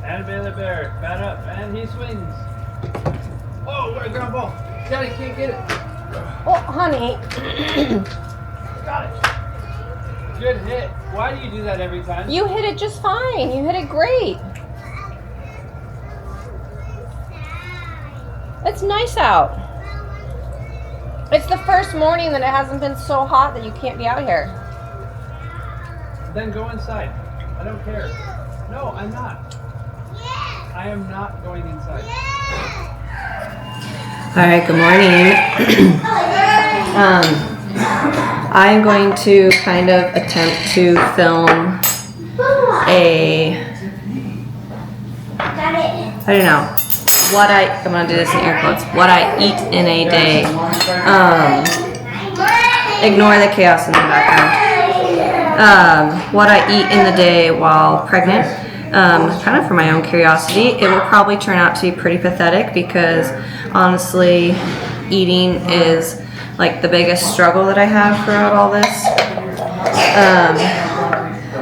And Bailey Bear, bat up, and he swings. Oh, what a ground ball. Daddy can't get it. Oh, honey. Got it. Good hit. Why do you do that every time? You hit it just fine. You hit it great. It's nice out. It's the first morning that it hasn't been so hot that you can't be out here. Then go inside. I don't care. No, I'm not. I am not going inside. All right, good morning. I'm going to kind of attempt to film I don't know, I'm going to do this in air quotes, what I eat in a day. Ignore the chaos in the background. What I eat in the day while pregnant. Kind of for my own curiosity. It will probably turn out to be pretty pathetic because honestly, eating is like the biggest struggle that I have throughout all this.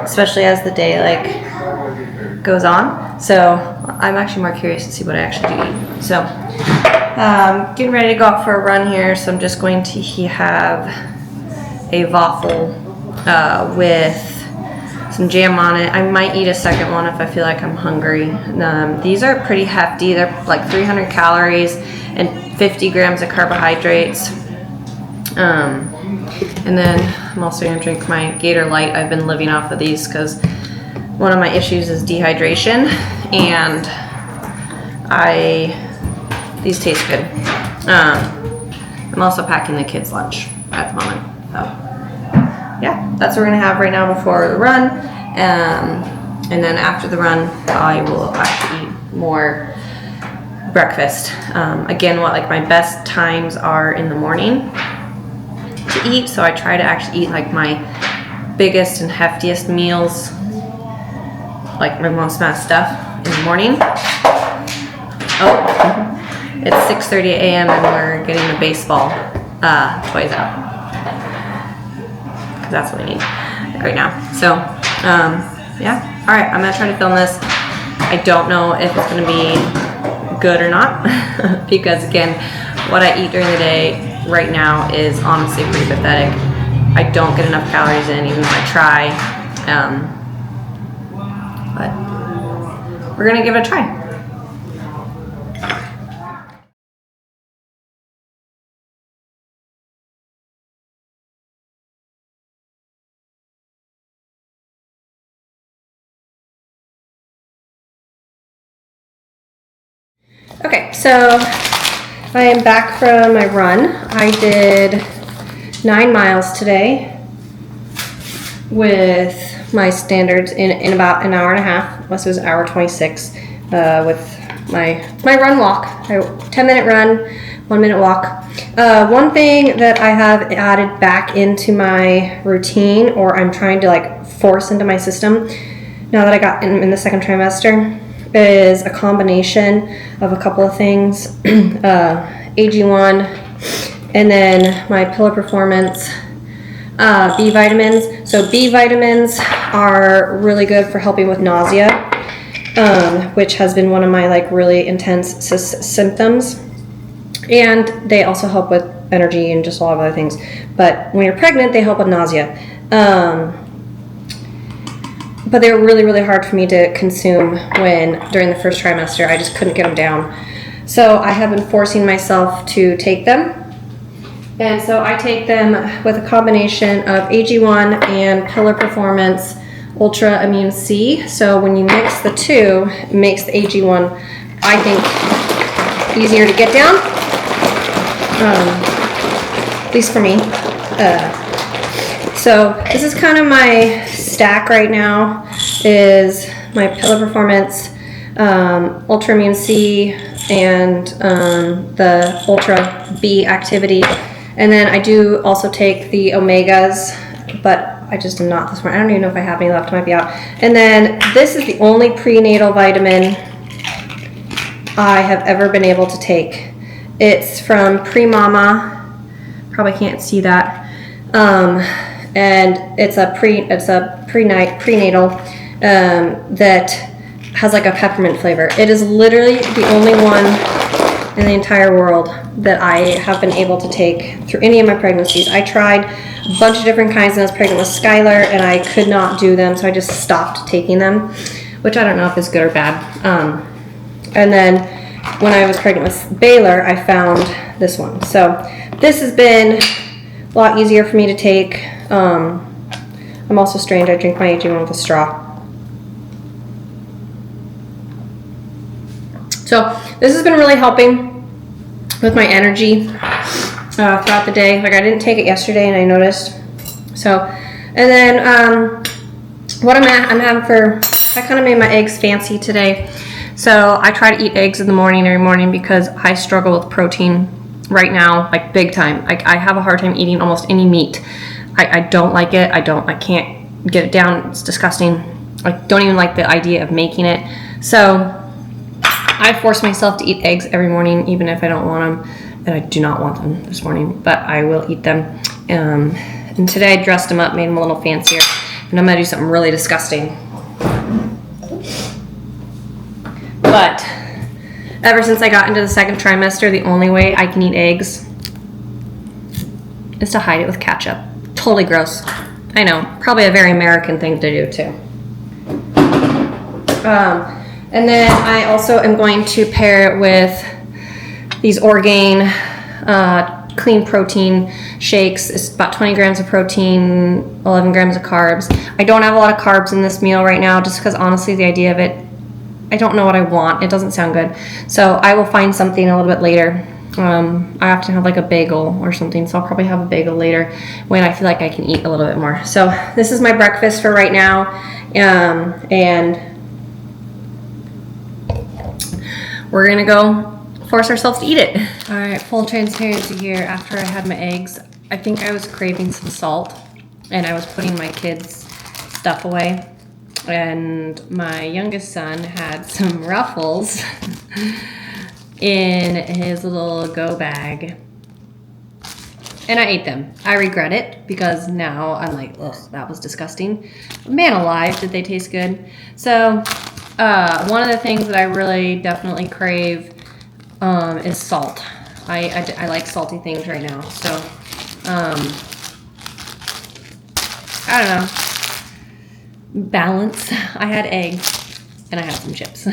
Especially as the day like goes on. So I'm actually more curious to see what I actually do eat. So getting ready to go out for a run here. So I'm just going to have a waffle with some jam on it. I might eat a second one if I feel like I'm hungry. These are pretty hefty. They're like 300 calories and 50 grams of carbohydrates. And then I'm also going to drink my Gator Light. I've been living off of these because one of my issues is dehydration, and these taste good. I'm also packing the kids' lunch at the moment. So yeah, that's what we're gonna have right now before the run, and then after the run, I will actually eat more breakfast. Again, what like my best times are in the morning to eat, so I try to actually eat like my biggest and heftiest meals, like my most amount of stuff in the morning. Oh, it's 6:30 a.m. and we're getting the baseball toys out. That's what I need right now. So, yeah. All right, I'm gonna try to film this. I don't know if it's gonna be good or not because again, what I eat during the day right now is honestly pretty pathetic. I don't get enough calories in, even if I try. But we're gonna give it a try. Okay, so I am back from my run. I did 9 miles today with my standards in about an hour and a half. Plus it was hour 26 with my run walk. 10-minute run, 1-minute walk. One thing that I have added back into my routine, or I'm trying to like force into my system now that I got in the second trimester, is a combination of a couple of things. AG1 and then my Pillar Performance B vitamins. So B vitamins are really good for helping with nausea, which has been one of my like really intense symptoms, and they also help with energy and just a lot of other things. But when you're pregnant, they help with nausea. But they were really, really hard for me to consume during the first trimester. I just couldn't get them down. So I have been forcing myself to take them. And so I take them with a combination of AG1 and Pillar Performance Ultra Immune C. So when you mix the two, it makes the AG1, I think, easier to get down. At least for me. So this is kind of my stack right now, is my Pillar Performance Ultra Immune C and the Ultra B Activity. And then I do also take the Omegas, but I just am not this morning. I don't even know if I have any left. It might be out. And then this is the only prenatal vitamin I have ever been able to take. It's from Premama. Probably can't see that. And it's a prenatal that has like a peppermint flavor. It is literally the only one in the entire world that I have been able to take through any of my pregnancies. I tried a bunch of different kinds when I was pregnant with Skylar, and I could not do them, so I just stopped taking them, which I don't know if it's good or bad. And then when I was pregnant with Baylor, I found this one. So this has been a lot easier for me to take. I'm also strange. I drink my AG1 with a straw. So this has been really helping with my energy throughout the day. Like I didn't take it yesterday and I noticed. So, and then what I'm having for, I kind of made my eggs fancy today. So I try to eat eggs in the morning every morning because I struggle with protein right now, like big time. Like I have a hard time eating almost any meat. I don't like it. I can't get it down. It's disgusting. I don't even like the idea of making it. So I force myself to eat eggs every morning, even if I don't want them. And I do not want them this morning, but I will eat them. And today I dressed them up, made them a little fancier. And I'm gonna do something really disgusting. But ever since I got into the second trimester, the only way I can eat eggs is to hide it with ketchup. Totally gross. I know, probably a very American thing to do too. And then I also am going to pair it with these Orgain clean protein shakes. It's about 20 grams of protein, 11 grams of carbs. I don't have a lot of carbs in this meal right now just because honestly the idea of it, I don't know what I want. It doesn't sound good. So I will find something a little bit later. I often have like a bagel or something, so I'll probably have a bagel later when I feel like I can eat a little bit more. So this is my breakfast for right now. And we're gonna go force ourselves to eat it. All right, full transparency here. After I had my eggs, I think I was craving some salt and I was putting my kids' stuff away. And my youngest son had some Ruffles in his little go bag. And I ate them. I regret it because now I'm like, ugh, that was disgusting. Man alive, did they taste good? So one of the things that I really definitely crave is salt. I like salty things right now. So I don't know. Balance. I had eggs and I had some chips.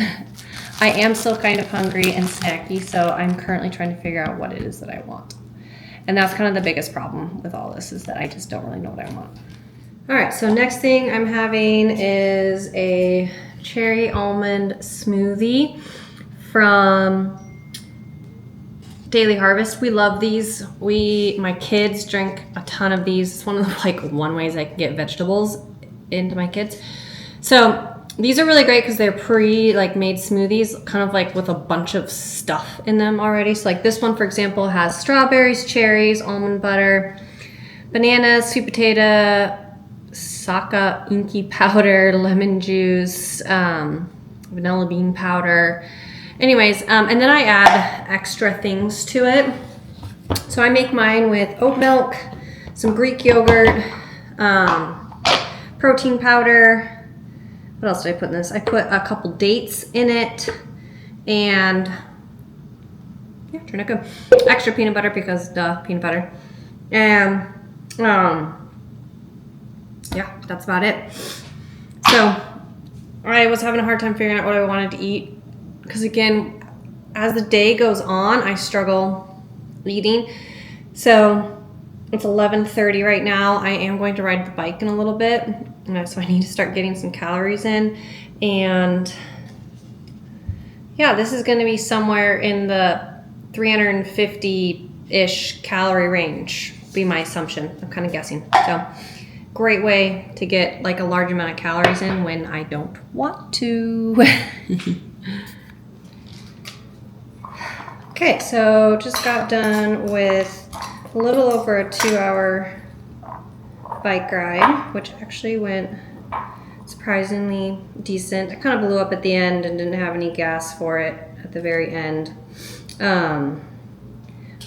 I am still kind of hungry and snacky, so I'm currently trying to figure out what it is that I want. And that's kind of the biggest problem with all this is that I just don't really know what I want. All right, so next thing I'm having is a cherry almond smoothie from Daily Harvest. We love these. My kids drink a ton of these. It's one of the one ways I can get vegetables into my kids. So these are really great because they're made smoothies, kind of like with a bunch of stuff in them already. So like this one, for example, has strawberries, cherries, almond butter, bananas, sweet potato, saka inky powder, lemon juice, vanilla bean powder. Anyways, and then I add extra things to it. So I make mine with oat milk, some Greek yogurt, protein powder. What else did I put in this? I put a couple dates in it and yeah, turned out good. Extra peanut butter because peanut butter. And yeah, that's about it. So I was having a hard time figuring out what I wanted to eat because again, as the day goes on, I struggle eating. So it's 11:30 right now. I am going to ride the bike in a little bit. So I need to start getting some calories in. And yeah, this is going to be somewhere in the 350-ish calorie range, be my assumption. I'm kind of guessing. So great way to get like a large amount of calories in when I don't want to. Okay, so just got done with a little over a 2-hour bike ride, which actually went surprisingly decent. I kind of blew up at the end and didn't have any gas for it at the very end.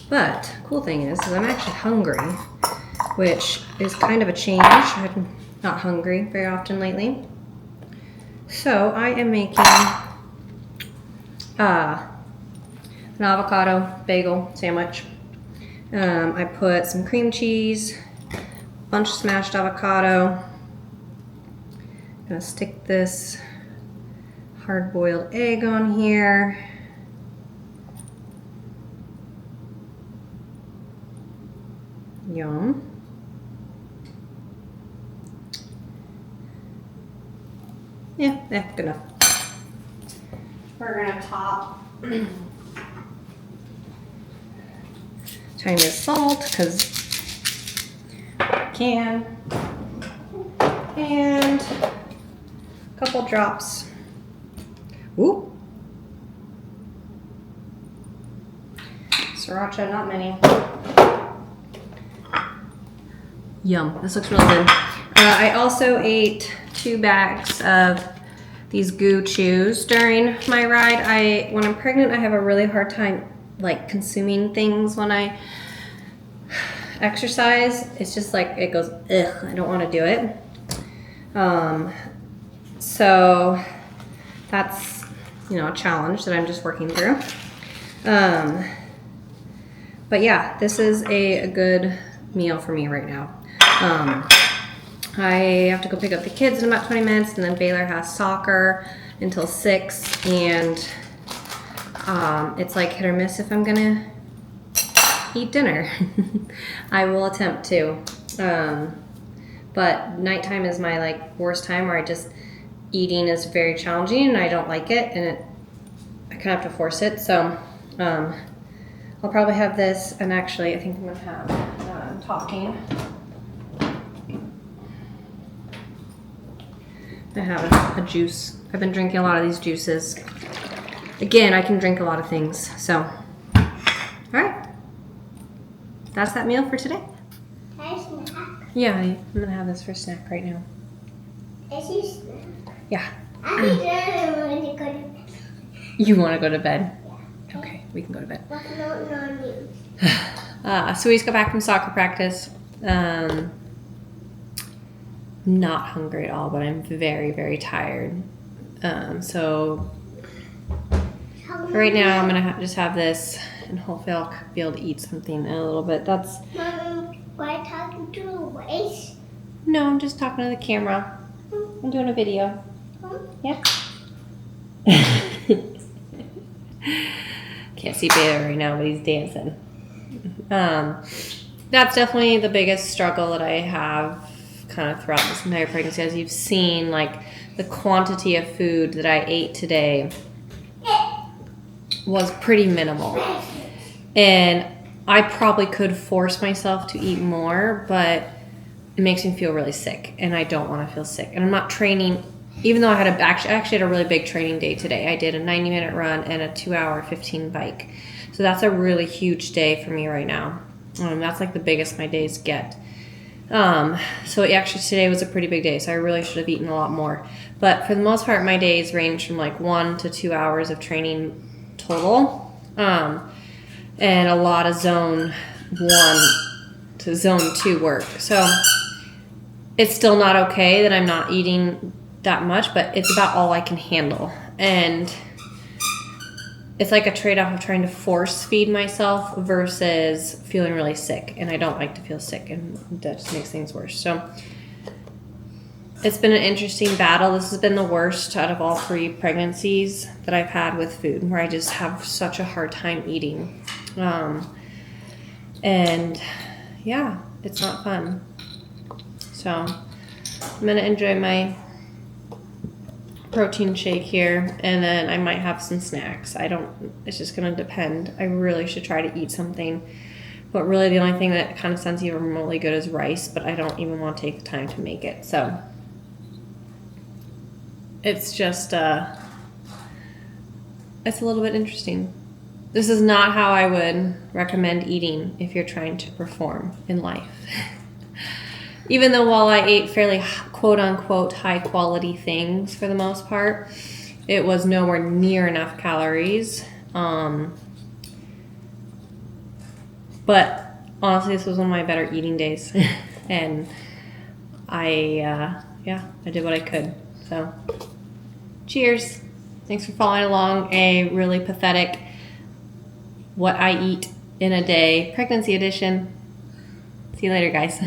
But cool thing is I'm actually hungry, which is kind of a change. I'm not hungry very often lately. So I am making an avocado bagel sandwich. I put some cream cheese, a bunch of smashed avocado. I'm gonna stick this hard-boiled egg on here. Yum. Yeah, good enough. We're gonna top tiny bit of salt because I can, and a couple drops. Ooh, sriracha, not many. Yum, this looks really good. I also ate 2 bags of these goo chews during my ride. When I'm pregnant, I have a really hard time like consuming things when I exercise. It's just like it goes, ugh, I don't want to do it. So that's, a challenge that I'm just working through. But yeah, this is a good meal for me right now. I have to go pick up the kids in about 20 minutes, and then Baylor has soccer until 6, and it's like hit or miss if I'm gonna eat dinner. I will attempt to, but nighttime is my worst time, where eating is very challenging and I don't like it, and I kind of have to force it. So I'll probably have this, and actually I think I'm gonna have talking. I have a juice. I've been drinking a lot of these juices. Again, I can drink a lot of things, so. All right. That's that meal for today. Snack. Yeah, I'm gonna have this for snack right now. Is he snack? Yeah. I want to go to bed. You wanna go to bed? Okay, we can go to bed. So we just got back from soccer practice. Not hungry at all, but I'm very, very tired. So right now I'm gonna just have this, and hopefully I'll be able to eat something in a little bit. That's. Mom, why talking to the waist? No, I'm just talking to the camera. I'm doing a video. Yeah. Can't see Baylor right now, but he's dancing. That's definitely the biggest struggle that I have kind of throughout this entire pregnancy. As you've seen, the quantity of food that I ate today was pretty minimal. And I probably could force myself to eat more, but it makes me feel really sick, and I don't want to feel sick. And I'm not training, even though I actually had a really big training day today. I did a 90-minute run and a 2-hour 15 bike. So that's a really huge day for me right now. That's the biggest my days get. So actually today was a pretty big day, so I really should have eaten a lot more. But for the most part, my days range from 1 to 2 hours of training total, and a lot of zone 1 to zone 2 work. So it's still not okay that I'm not eating that much, but it's about all I can handle. And it's like a trade-off of trying to force feed myself versus feeling really sick. And I don't like to feel sick, and that just makes things worse. So it's been an interesting battle. This has been the worst out of all 3 pregnancies that I've had with food, where I just have such a hard time eating. And yeah, it's not fun. So I'm going to enjoy my protein shake here, and then I might have some snacks. It's just going to depend. I really should try to eat something, but really the only thing that kind of sounds even remotely good is rice, but I don't even want to take the time to make it. So it's just it's a little bit interesting. This is not how I would recommend eating if you're trying to perform in life. Even though while I ate fairly quote-unquote high-quality things for the most part, it was nowhere near enough calories. But honestly, this was one of my better eating days. And I did what I could. So cheers. Thanks for following along a really pathetic what I eat in a day pregnancy edition. See you later, guys.